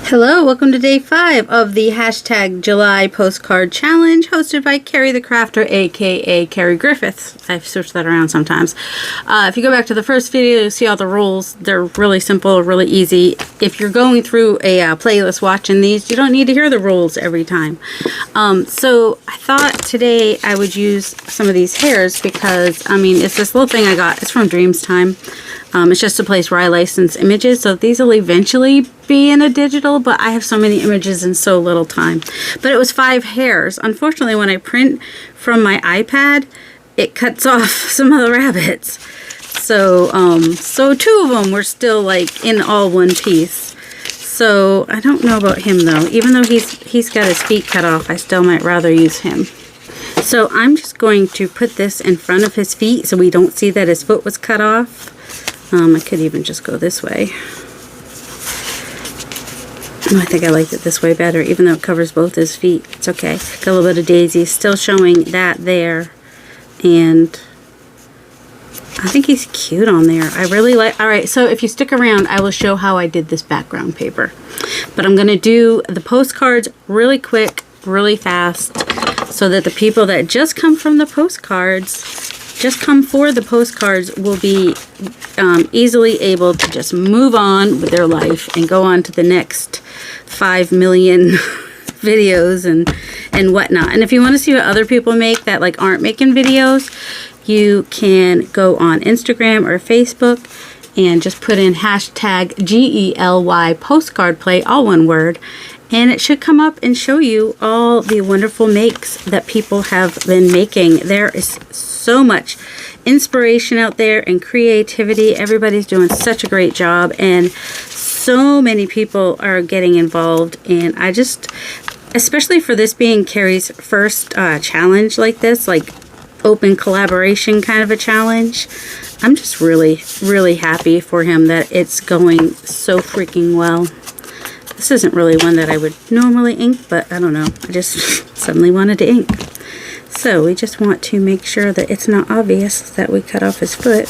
Hello, welcome to day 5 of the hashtag July postcard challenge hosted by Carrie the Crafter, aka Carrie Griffiths. I've switched that around sometimes. If you go back to the first video, you'll see all the rules. They're really simple, really easy. If you're going through a playlist watching these, you don't need to hear the rules every time. So I thought today I would use some of these hairs because, I mean, it's this little thing I got. It's from Dreams Time. It's just a place where I license images, so these will eventually be in a digital, but I have so many images in so little time. But it was 5 hairs. Unfortunately, when I print from my iPad, it cuts off some of the rabbits. So, so 2 of them were still like in all one piece. So I don't know about him though. Even though he's got his feet cut off, I still might rather use him. So I'm just going to put this in front of his feet so we don't see that his foot was cut off. I could even just go this way. Oh, I think I liked it this way better, even though it covers both his feet. It's okay. Got a little bit of daisy still showing that there. And I think he's cute on there. I really like... Alright, so if you stick around, I will show how I did this background paper. But I'm going to do the postcards really quick, really fast, so that the people that just come from the postcards... just come for the postcards will be easily able to just move on with their life and go on to the next 5 million videos and whatnot. And if you want to see what other people make that like aren't making videos, you can go on Instagram or Facebook and just put in hashtag gelypostcardplay, all one word, and it should come up and show you all the wonderful makes that people have been making. There is so much inspiration out there and creativity. Everybody's doing such a great job and so many people are getting involved, and I just, especially for this being Carrie's first challenge like this, like open collaboration kind of a challenge, I'm just really happy for him that it's going so freaking well. This isn't really one that I would normally ink, but I don't know, I just suddenly wanted to ink. So we just want to make sure that it's not obvious that we cut off his foot.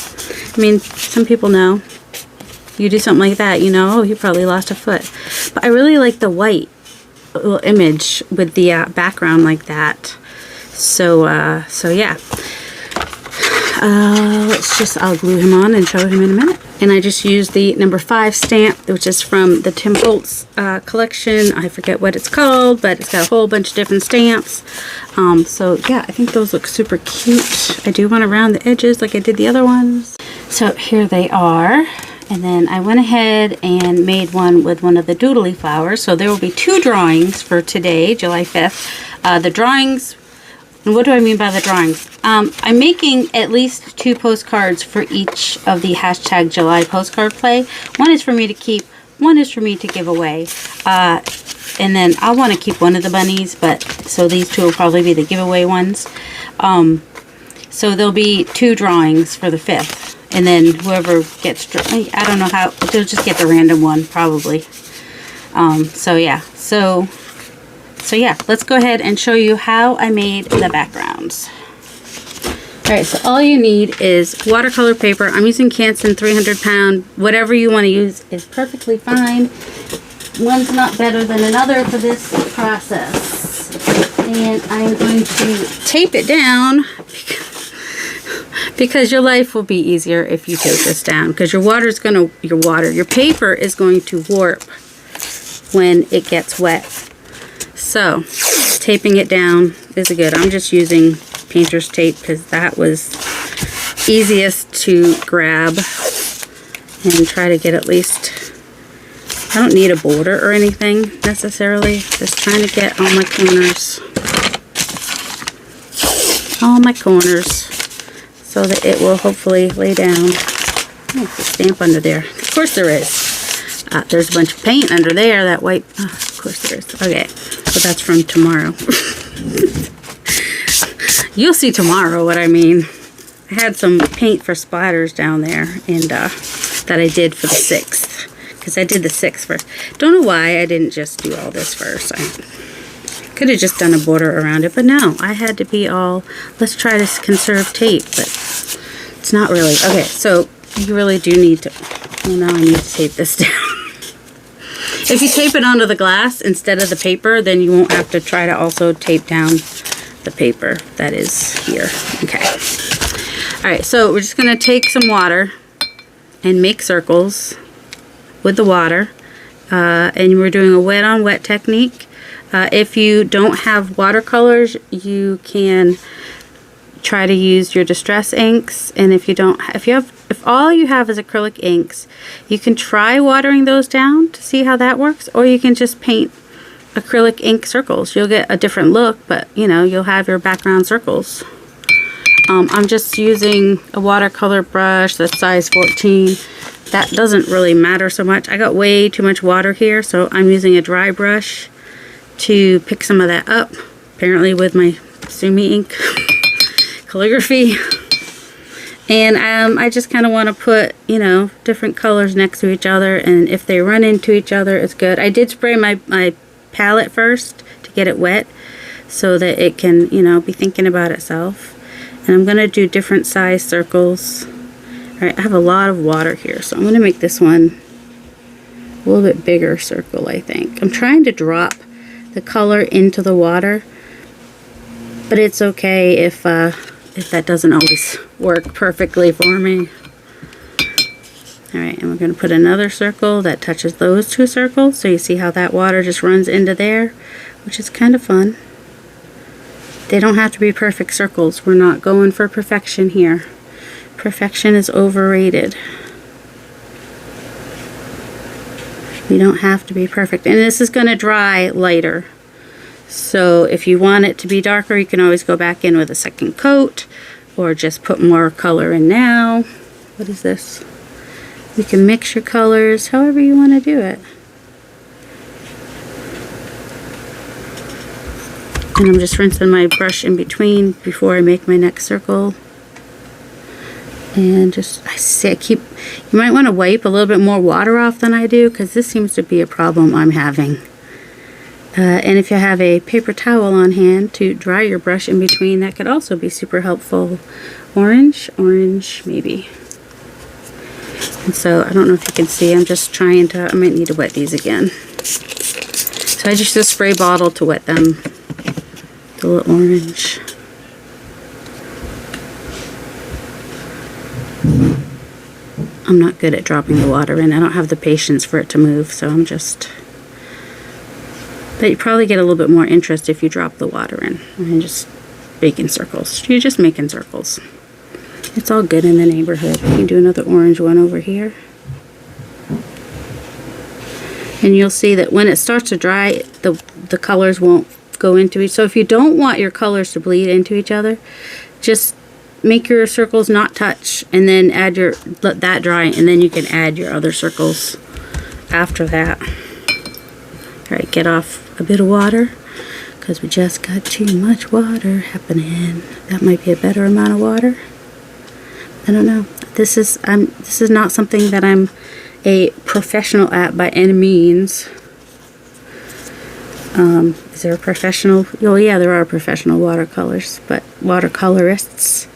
I mean, some people know. You do something like that, you know, oh, he probably lost a foot. But I really like the white little image with the background like that. So yeah. I'll glue him on and show him in a minute. And I just used the number 5 stamp, which is from the Tim Holtz collection. I forget what it's called, but it's got a whole bunch of different stamps. So yeah, I think those look super cute. I do want to round the edges like I did the other ones. So here they are. And then I went ahead and made one with one of the doodly flowers. So there will be 2 drawings for today, July 5th. The drawings... And what do I mean by the drawings? I'm making at least 2 postcards for each of the hashtag July postcard play. One is for me to keep, one is for me to give away. And then I want to keep one of the bunnies, but so these 2 will probably be the giveaway ones. So there'll be 2 drawings for the 5th. And then whoever gets, I don't know how, they'll just get the random one probably. So yeah, so yeah, let's go ahead and show you how I made the backgrounds. Alright, so all you need is watercolor paper. I'm using Canson 300 pound. Whatever you want to use is perfectly fine. One's not better than another for this process. And I'm going to tape it down because your life will be easier if you tape this down, because your paper is going to warp when it gets wet. So, taping it down is good. I'm just using painter's tape because that was easiest to grab and try to get at least, I don't need a border or anything necessarily, just trying to get all my corners so that it will hopefully lay down. Oh, there's a stamp under there. Of course there is. There's a bunch of paint under there, that white, of course there is. Okay. But that's from tomorrow. You'll see tomorrow what I mean. I had some paint for splatters down there, and that I did for the 6th. Because I did the 6th first. Don't know why I didn't just do all this first. I could have just done a border around it, but no. I had to be all, let's try to conserve tape, but it's not really. Okay, so you really do need to, well, now I need to tape this down. If you tape it onto the glass instead of the paper, then you won't have to try to also tape down the paper that is here. Okay. All right, so we're just gonna take some water and make circles with the water. And we're doing a wet on wet technique. If you don't have watercolors, you can try to use your distress inks. And if all you have is acrylic inks, you can try watering those down to see how that works, or you can just paint acrylic ink circles. You'll get a different look, but you know, you'll have your background circles. I'm just using a watercolor brush that's size 14. That doesn't really matter so much. I got way too much water here, so I'm using a dry brush to pick some of that up. Apparently with my Sumi ink calligraphy. And I just kind of want to put, you know, different colors next to each other, and if they run into each other, it's good. I did spray my palette first to get it wet so that it can, you know, be thinking about itself. And I'm going to do different size circles. Alright, I have a lot of water here, so I'm going to make this one a little bit bigger circle, I think. I'm trying to drop the color into the water, but it's okay if that doesn't always work perfectly for me. Alright, and we're going to put another circle that touches those two circles, so you see how that water just runs into there, which is kind of fun. They don't have to be perfect circles. We're not going for perfection here. Perfection is overrated. You don't have to be perfect. And this is going to dry lighter. So if you want it to be darker, you can always go back in with a second coat, or just put more color in now. What is this? You can mix your colors however you want to do it. And I'm just rinsing my brush in between before I make my next circle. And just, you might want to wipe a little bit more water off than I do, because this seems to be a problem I'm having. And if you have a paper towel on hand to dry your brush in between, that could also be super helpful. Orange, maybe. And so, I don't know if you can see, I'm just trying to, I might need to wet these again. So I just use a spray bottle to wet them. The little orange. I'm not good at dropping the water in. I don't have the patience for it to move, so I'm just... But you probably get a little bit more interest if you drop the water in. And just making circles. You're just making circles. It's all good in the neighborhood. You can do another orange one over here. And you'll see that when it starts to dry, the colors won't go into each. So if you don't want your colors to bleed into each other, just make your circles not touch, and then let that dry, and then you can add your other circles after that. Alright, get off a bit of water, because we just got too much water happening. That might be a better amount of water. I don't know. This is not something that I'm a professional at by any means. Is there a professional? Oh yeah, there are professional watercolors, but watercolorists.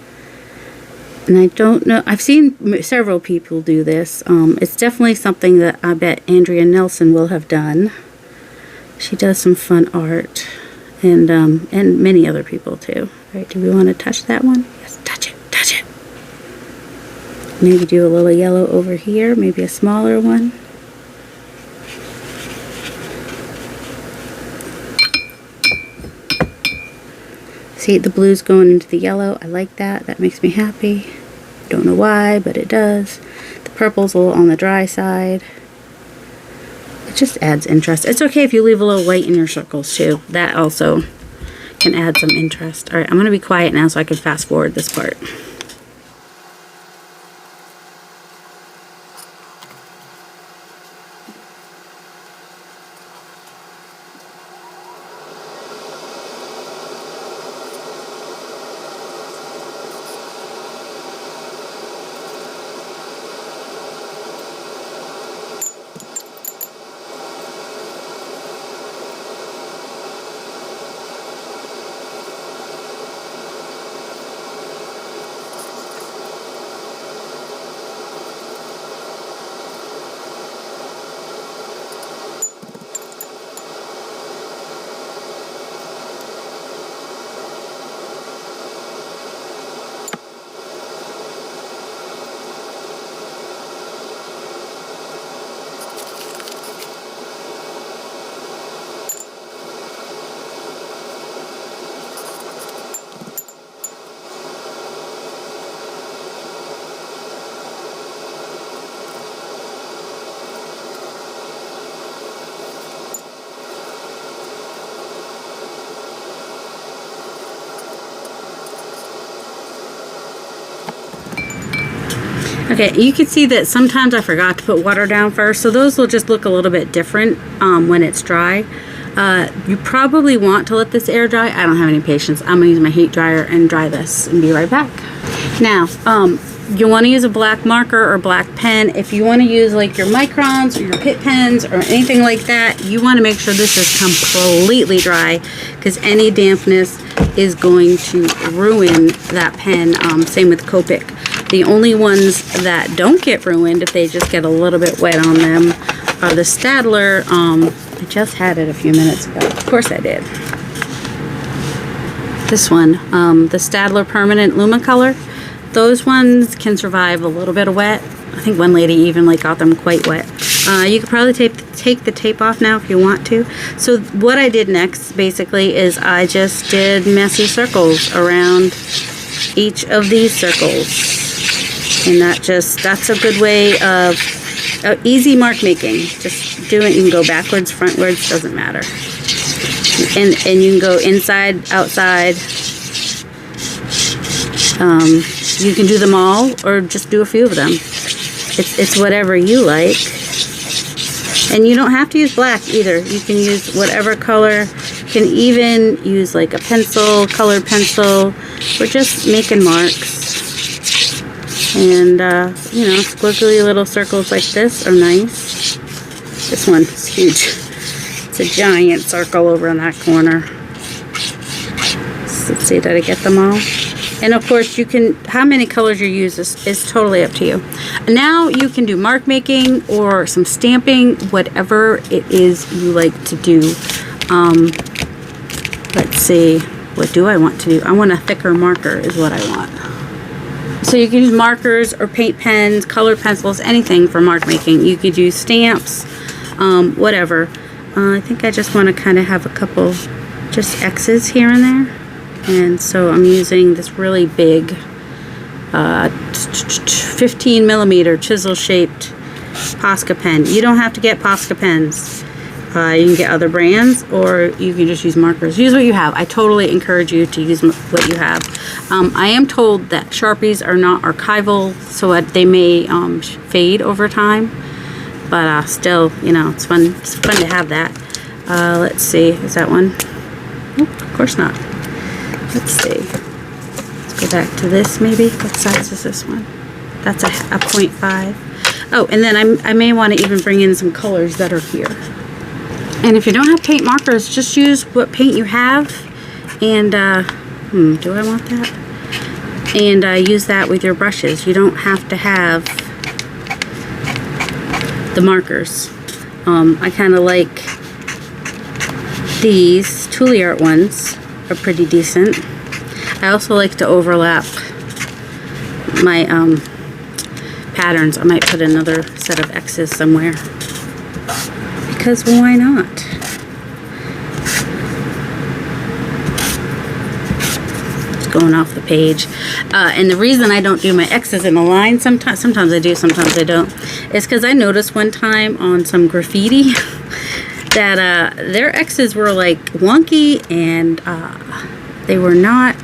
And I don't know. I've seen several people do this. It's definitely something that I bet Andrea Nelson will have done. She does some fun art, and many other people too. Right? Do we want to touch that one? Yes, touch it, touch it. Maybe do a little yellow over here. Maybe a smaller one. See, the blue's going into the yellow. I like that. That makes me happy. Don't know why, but it does. The purple's a little on the dry side. It just adds interest. It's okay if you leave a little white in your circles too. That also can add some interest. Alright, I'm going to be quiet now so I can fast forward this part. Okay, you can see that sometimes I forgot to put water down first, so those will just look a little bit different when it's dry. You probably want to let this air dry. I don't have any patience. I'm gonna use my heat dryer and dry this and be right back. Now, you want to use a black marker or black pen. If you want to use like your microns or your Pitt pens or anything like that, you want to make sure this is completely dry, because any dampness is going to ruin that pen. Same with Copic. The only ones that don't get ruined if they just get a little bit wet on them are the Staedtler. I just had it a few minutes ago. Of course I did. This one, the Staedtler Permanent Lumicolor. Those ones can survive a little bit of wet. I think one lady even like got them quite wet. You could probably take the tape off now if you want to. So what I did next basically is I just did messy circles around each of these circles. And that's a good way of easy mark making. Just do it. You can go backwards, frontwards, doesn't matter. And you can go inside, outside. You can do them all or just do a few of them. It's whatever you like. And you don't have to use black either. You can use whatever color. You can even use like a pencil, colored pencil. We're just making marks. And, you know, squiggly little circles like this are nice. This one is huge. It's a giant circle over in that corner. So let's see, did I get them all? And of course you can, how many colors you use is totally up to you. Now you can do mark making or some stamping, whatever it is you like to do. Let's see, what do I want to do? I want a thicker marker is what I want. So you can use markers or paint pens, colored pencils, anything for mark making. You could use stamps, whatever. I think I just want to kind of have a couple just X's here and there. And so I'm using this really big 15 millimeter chisel shaped Posca pen. You don't have to get Posca pens. You can get other brands, or you can just use markers. Use what you have. I totally encourage you to use what you have. I am told that Sharpies are not archival, so they may fade over time. But still, you know, it's fun. It's fun to have that. Let's see. Is that one? Nope, of course not. Let's see. Let's go back to this maybe. What size is this one? That's a 0.5. Oh, and then I may want to even bring in some colors that are here. And if you don't have paint markers, just use what paint you have. And, do I want that? And use that with your brushes. You don't have to have the markers. I kind of like these Toolie ones. Are pretty decent. I also like to overlap my patterns. I might put another set of X's somewhere, because why not? Just going off the page. And the reason I don't do my X's in a line, sometimes I do, sometimes I don't, is because I noticed one time on some graffiti that their X's were like wonky, and they were not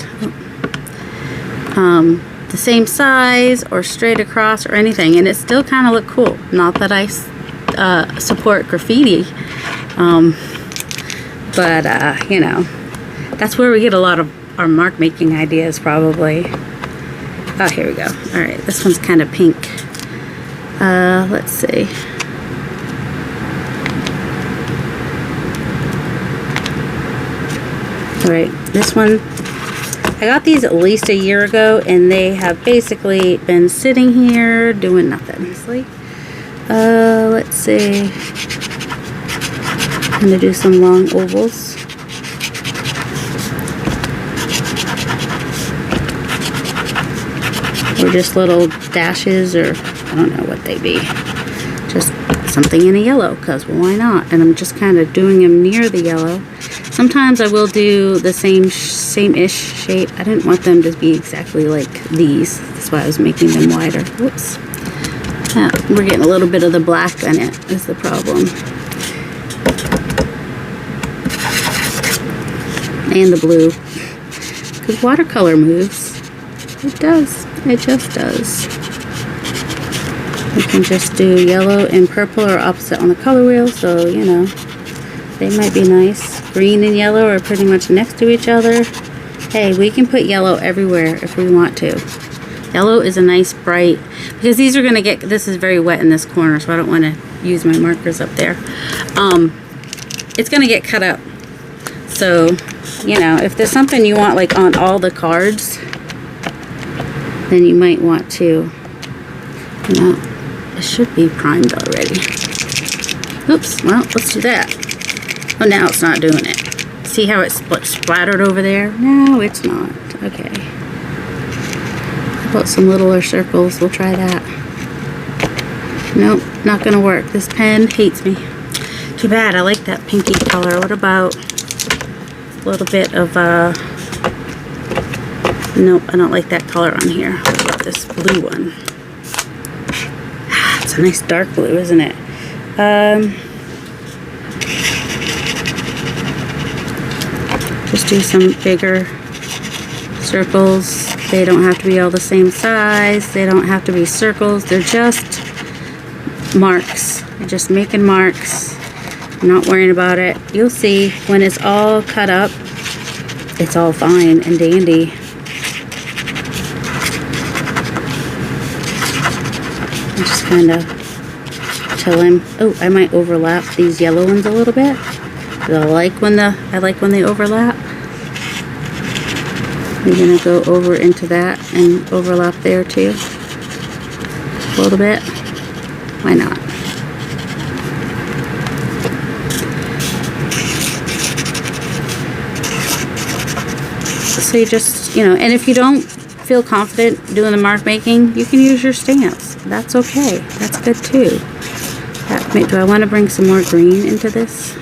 the same size or straight across or anything, and it still kind of looked cool. Not that I support graffiti, but you know, that's where we get a lot of our mark making ideas probably. Oh, here we go. All right, this one's kind of pink. Let's see. Alright, this one, I got these at least a year ago, and they have basically been sitting here doing nothing. Let's see. I'm going to do some long ovals. Or just little dashes, or I don't know what they be. Just something in a yellow, because why not? And I'm just kind of doing them near the yellow. Sometimes I will do the same-ish shape. I didn't want them to be exactly like these. That's why I was making them wider. Whoops. We're getting a little bit of the black in it is the problem. And the blue. Because watercolor moves. It does. It just does. You can just do yellow and purple or opposite on the color wheel, so you know, they might be nice. Green and yellow are pretty much next to each other. Hey, we can put yellow everywhere if we want to. Yellow is a nice bright, because these are going to get, this is very wet in this corner, so I don't want to use my markers up there. It's going to get cut up. So, you know, if there's something you want like on all the cards, then you might want to, you know, it should be primed already. Oops, well, let's do that. Oh, now it's not doing it. See how it's splattered over there? No, it's not. Okay. How about some littler circles? We'll try that. Nope, not gonna work. This pen hates me. Too bad, I like that pinky color. What about a little bit of, nope, I don't like that color on here. What about this blue one? It's a nice dark blue, isn't it? Just do some bigger circles. They don't have to be all the same size. They don't have to be circles. They're just marks. You're just making marks. I'm not worrying about it. You'll see when it's all cut up, it's all fine and dandy. I'm just kind of till I'm, oh, I might overlap these yellow ones a little bit. I like when they overlap. I'm gonna go over into that and overlap there too. A little bit. Why not? So you just, you know, and if you don't feel confident doing the mark making, you can use your stamps. That's okay. That's good too. Do I want to bring some more green into this?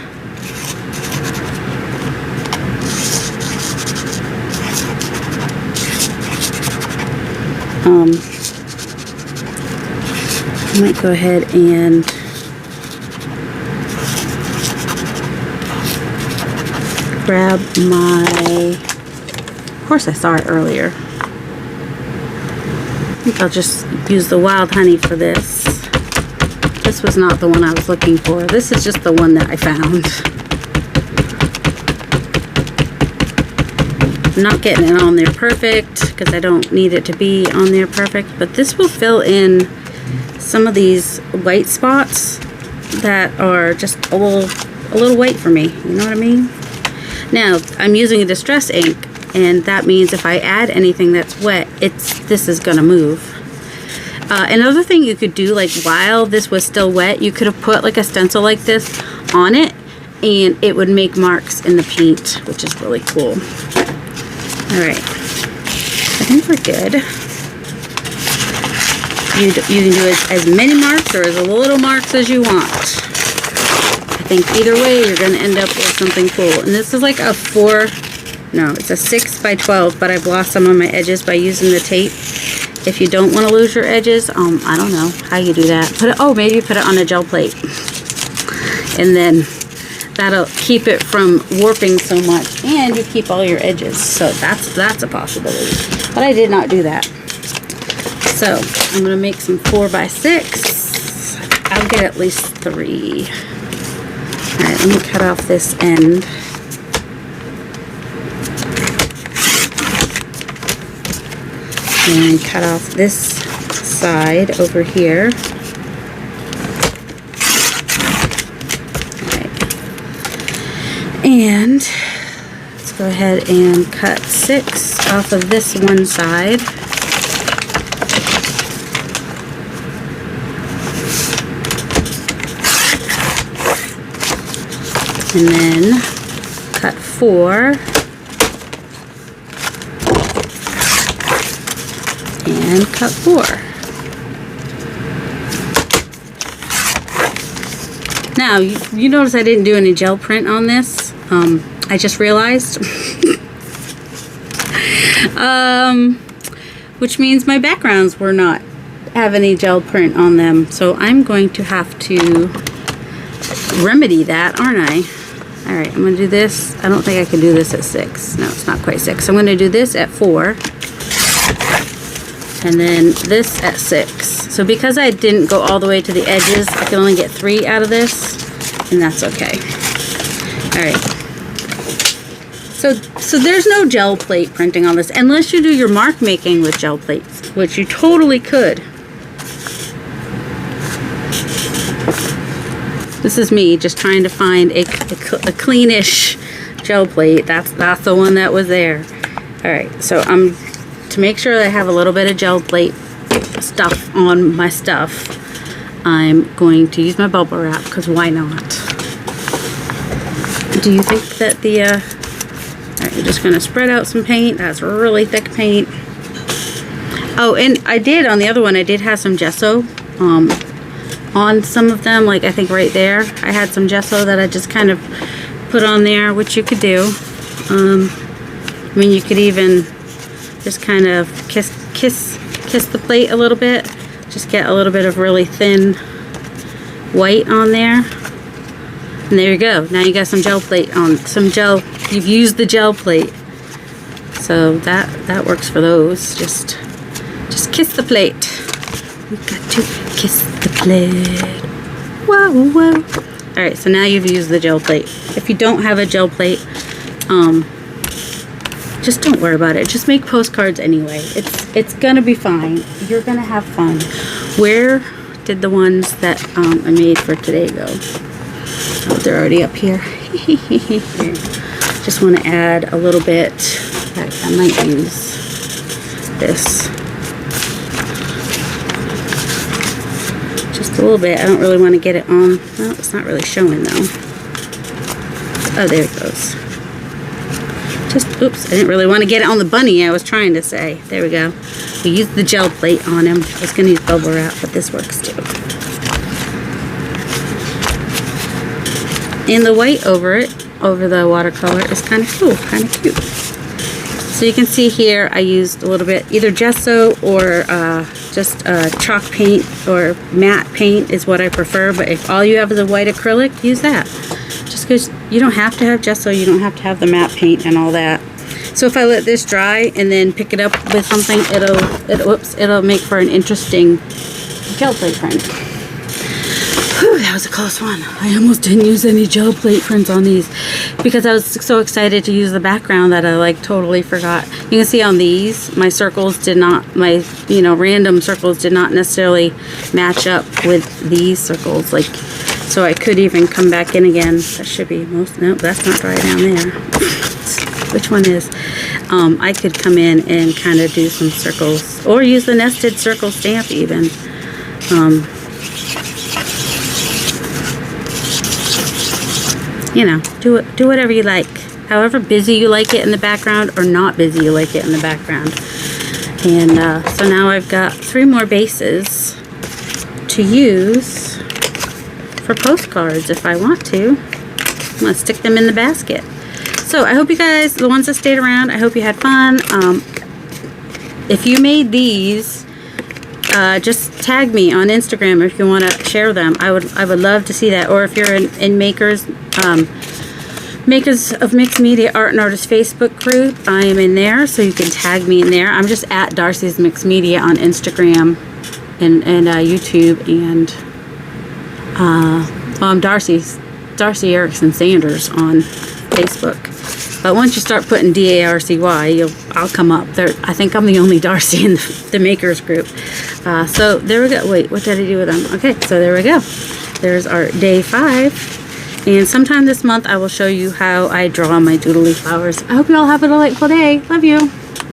I might go ahead and grab my, of course I saw it earlier. I think I'll just use the wild honey for this. This was not the one I was looking for. This is just the one that I found. I'm not getting it on there perfect because I don't need it to be on there perfect, but this will fill in some of these white spots that are just a little white for me. You know what I mean? Now, I'm using a distress ink, and that means if I add anything that's wet, this is gonna move. Another thing you could do, like while this was still wet, you could have put like a stencil like this on it, and it would make marks in the paint, which is really cool. Alright, I think we're good. You can do as many marks or as little marks as you want. I think either way you're going to end up with something cool. And this is like a it's a 6 by 12, but I've lost some of my edges by using the tape. If you don't want to lose your edges, I don't know how you do that. Maybe put it on a gel plate. And then that'll keep it from warping so much, and you keep all your edges. So that's a possibility. But I did not do that. So I'm gonna make some 4 by 6. I'll get at least 3. All right, let me cut off this end. And cut off this side over here. And let's go ahead and cut 6 off of this one side. And then cut 4. And cut 4. Now, you notice I didn't do any gel print on this. I just realized. Which means my backgrounds were not have any gel print on them. So I'm going to have to remedy that, aren't I? Alright, I'm going to do this. I don't think I can do this at 6. No, it's not quite 6. I'm going to do this at 4. And then this at 6. So because I didn't go all the way to the edges, I can only get 3 out of this, and that's okay. Alright. So there's no gel plate printing on this, unless you do your mark making with gel plates, which you totally could. This is me just trying to find a cleanish gel plate. That's the one that was there. Alright, so to make sure that I have a little bit of gel plate stuff on my stuff, I'm going to use my bubble wrap, because why not? Do you think that the, alright, I'm just going to spread out some paint. That's really thick paint. Oh, and I did, on the other one, I did have some gesso on some of them, like I think right there. I had some gesso that I just kind of put on there, which you could do. I mean, you could even just kind of kiss the plate a little bit. Just get a little bit of really thin white on there. And there you go. Now you got some gel plate on, some gel. You've used the gel plate. So that works for those. Just kiss the plate. We've got to kiss the plate. Whoa, whoa. Alright, so now you've used the gel plate. If you don't have a gel plate, just don't worry about it. Just make postcards anyway. It's gonna be fine. You're gonna have fun. Where did the ones that I made for today go? Oh, they're already up here. Just want to add a little bit. I might use this. Just a little bit. I don't really want to get it on. Well, it's not really showing though. Oh, there it goes. Oops, I didn't really want to get it on the bunny, I was trying to say. There we go. We used the gel plate on him. I was going to use bubble wrap, but this works too. And the white over it, over the watercolor, is kind of cool, kind of cute. So you can see here I used a little bit, either gesso or just chalk paint or matte paint is what I prefer. But if all you have is a white acrylic, use that. Just because you don't have to have gesso, you don't have to have the matte paint and all that. So if I let this dry and then pick it up with something, it'll make for an interesting gel plate print. Whew, that was a close one. I almost didn't use any gel plate prints on these because I was so excited to use the background that I like totally forgot. You can see on these, my circles did not, my random circles did not necessarily match up with these circles. Like, so I could even come back in again. That should be most, nope, that's not dry down there. Which one is? I could come in and kind of do some circles or use the nested circle stamp even. Do whatever you like. However busy you like it in the background or not busy you like it in the background. And so now I've got 3 more bases to use for postcards if I want to. I'm going to stick them in the basket. So I hope you guys, the ones that stayed around, I hope you had fun. If you made these, just tag me on Instagram if you want to share them. I would love to see that. Or if you're in Makers of Mixed Media Art and Artists Facebook group, I am in there, so you can tag me in there. I'm just at Darcy's Mixed Media on Instagram and YouTube, and I'm Darcy Erickson Sanders on Facebook. But once you start putting D-A-R-C-Y, I'll come up. I think I'm the only Darcy in the Makers group. So there we go. Wait, what did I do with them? Okay, so there we go. There's our day 5. And sometime this month I will show you how I draw my doodly flowers. I hope you all have a delightful day. Love you.